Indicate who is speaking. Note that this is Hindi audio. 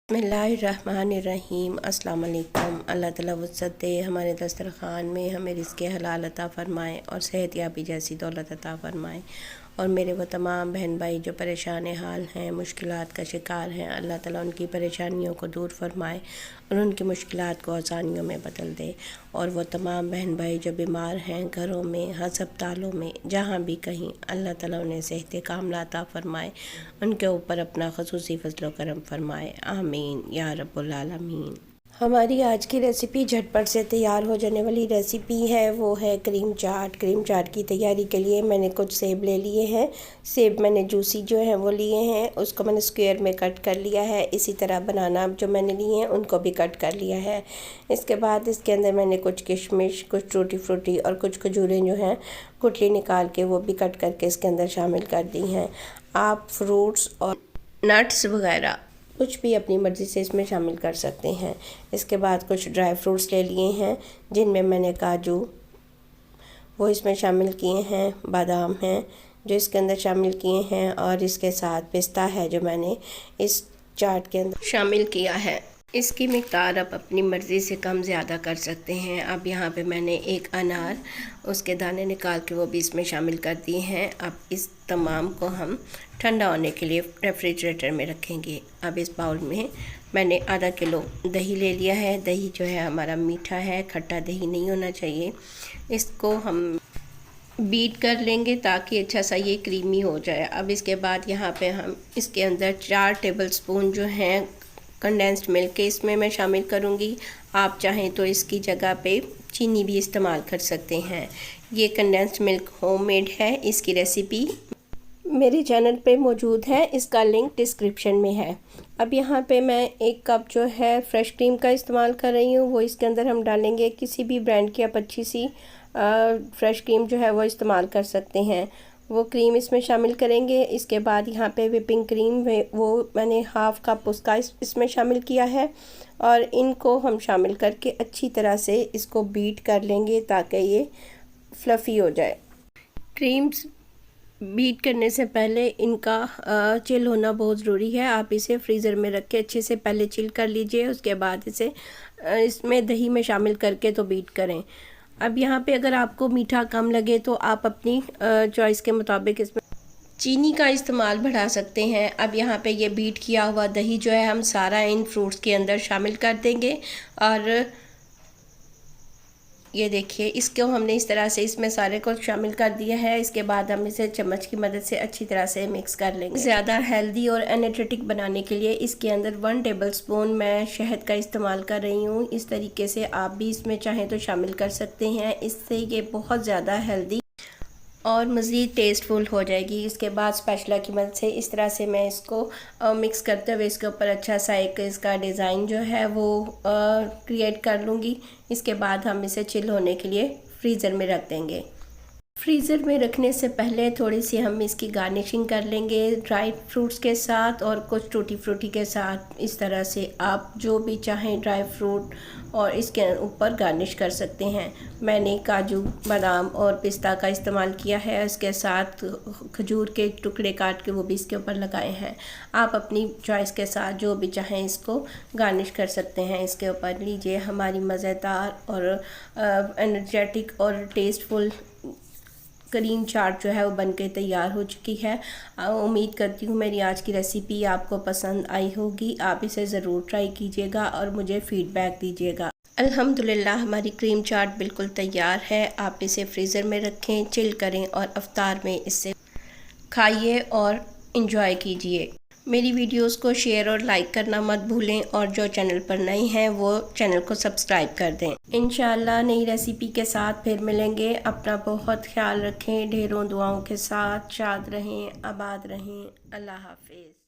Speaker 1: बिस्मिल्लाहिर्रहमानिर्रहीम। अस्सलाम वालेकुम। अल्लाह ताला वुसअत दे, हमारे दस्तरख़ान में हमें रिज़्क़ हलाल अता फ़रमाए और सेहतयाबी जैसी दौलत अता फ़रमाए। और मेरे वो तमाम बहन भाई जो परेशान हाल हैं, मुश्किलात का शिकार हैं, अल्लाह ताला उनकी परेशानियों को दूर फ़रमाए और उनकी मुश्किलात को आसानियों में बदल दे। और वो तमाम बहन भाई जो बीमार हैं, घरों में, हस्पतालों में, जहाँ भी कहीं, अल्लाह ताला उन्हें सेहत कामिला अता फ़रमाए, उनके ऊपर अपना ख़ुसूसी फ़ज़ल व करम फ़रमाए। आमीन या रब्बुल आलमीन। हमारी आज की रेसिपी झटपट से तैयार हो जाने वाली रेसिपी है, वो है क्रीम चाट। क्रीम चाट की तैयारी के लिए मैंने कुछ सेब ले लिए हैं। सेब मैंने जूसी जो है वो लिए हैं, उसको मैंने स्क्वायर में कट कर लिया है। इसी तरह बनाना जो मैंने लिए हैं उनको भी कट कर लिया है। इसके बाद इसके अंदर मैंने कुछ किशमिश, कुछ टूटी फ्रूटी और कुछ खजूरें जो हैं गुठली निकाल के वो भी कट करके इसके अंदर शामिल कर दी हैं। आप फ्रूट्स और नट्स वगैरह कुछ भी अपनी मर्ज़ी से इसमें शामिल कर सकते हैं। इसके बाद कुछ ड्राई फ्रूट्स ले लिए हैं, जिनमें मैंने काजू वो इसमें शामिल किए हैं, बादाम हैं जो इसके अंदर शामिल किए हैं, और इसके साथ पिस्ता है जो मैंने इस चाट के अंदर शामिल किया है। इसकी मिक़दार आप अपनी मर्ज़ी से कम ज़्यादा कर सकते हैं। अब यहाँ पे मैंने एक अनार, उसके दाने निकाल के वो भी इसमें शामिल कर दिए हैं। अब इस तमाम को हम ठंडा होने के लिए रेफ्रिजरेटर में रखेंगे। अब इस बाउल में मैंने आधा किलो दही ले लिया है। दही जो है हमारा मीठा है, खट्टा दही नहीं होना चाहिए। इसको हम बीट कर लेंगे ताकि अच्छा सा ये क्रीमी हो जाए। अब इसके बाद यहाँ पे हम इसके अंदर 4 टेबलस्पून जो हैं कंडेंस्ड मिल्क के इसमें मैं शामिल करूँगी। आप चाहें तो इसकी जगह पे चीनी भी इस्तेमाल कर सकते हैं। ये कंडेंस्ड मिल्क होममेड है। इसकी रेसिपी मेरे चैनल पे मौजूद है, इसका लिंक डिस्क्रिप्शन में है। अब यहाँ पे मैं 1 कप जो है फ्रेश क्रीम का इस्तेमाल कर रही हूँ। वो इसके अंदर हम डालेंगे। किसी भी ब्रांड की आप अच्छी सी फ्रेश क्रीम जो है वो इस्तेमाल कर सकते हैं। वो क्रीम इसमें शामिल करेंगे। इसके बाद यहाँ पे व्हिपिंग क्रीम वो मैंने हाफ़ कप उसका इसमें शामिल किया है, और इनको हम शामिल करके अच्छी तरह से इसको बीट कर लेंगे ताकि ये फ्लफ़ी हो जाए। क्रीम्स बीट करने से पहले इनका चिल होना बहुत ज़रूरी है। आप इसे फ्रीज़र में रख के अच्छे से पहले चिल कर लीजिए, उसके बाद इसे इसमें दही में शामिल करके तो बीट करें। अब यहाँ पे अगर आपको मीठा कम लगे तो आप अपनी चॉइस के मुताबिक इसमें चीनी का इस्तेमाल बढ़ा सकते हैं। अब यहाँ पे ये बीट किया हुआ दही जो है हम सारा इन फ्रूट्स के अंदर शामिल कर देंगे, और ये देखिए इसको हमने इस तरह से इसमें सारे को शामिल कर दिया है। इसके बाद हम इसे चम्मच की मदद से अच्छी तरह से मिक्स कर लेंगे। ज़्यादा हेल्दी और एनर्जेटिक बनाने के लिए इसके अंदर 1 टेबलस्पून मैं शहद का इस्तेमाल कर रही हूँ। इस तरीके से आप भी इसमें चाहें तो शामिल कर सकते हैं। इससे ये बहुत ज़्यादा हेल्दी और मज़ीद टेस्टफुल हो जाएगी। इसके बाद स्पैचुला की मदद से इस तरह से मैं इसको मिक्स करते हुए इसके ऊपर अच्छा सा एक इसका डिज़ाइन जो है वो क्रिएट कर लूँगी। इसके बाद हम इसे चिल होने के लिए फ्रीज़र में रख देंगे। फ्रीज़र में रखने से पहले थोड़ी सी हम इसकी गार्निशिंग कर लेंगे ड्राई फ्रूट्स के साथ और कुछ टूटी फ्रूटी के साथ। इस तरह से आप जो भी चाहें ड्राई फ्रूट और इसके ऊपर गार्निश कर सकते हैं। मैंने काजू, बादाम और पिस्ता का इस्तेमाल किया है। इसके साथ खजूर के टुकड़े काट के वो भी इसके ऊपर लगाए हैं। आप अपनी चॉइस के साथ जो भी चाहें इसको गार्निश कर सकते हैं। इसके ऊपर लीजिए हमारी मज़ेदार और एनर्जेटिक और टेस्टफुल क्रीम चाट जो है वो बनके तैयार हो चुकी है। उम्मीद करती हूँ मेरी आज की रेसिपी आपको पसंद आई होगी। आप इसे ज़रूर ट्राई कीजिएगा और मुझे फ़ीडबैक दीजिएगा। अल्हम्दुलिल्लाह हमारी क्रीम चाट बिल्कुल तैयार है। आप इसे फ्रीज़र में रखें, चिल करें और अफ्तार में इसे खाइए और इंजॉय कीजिए। मेरी वीडियोस को शेयर और लाइक करना मत भूलें, और जो चैनल पर नए हैं वो चैनल को सब्सक्राइब कर दें। इंशाल्लाह नई रेसिपी के साथ फिर मिलेंगे। अपना बहुत ख्याल रखें। ढेरों दुआओं के साथ शाद रहें, आबाद रहें। अल्लाह हाफिज़।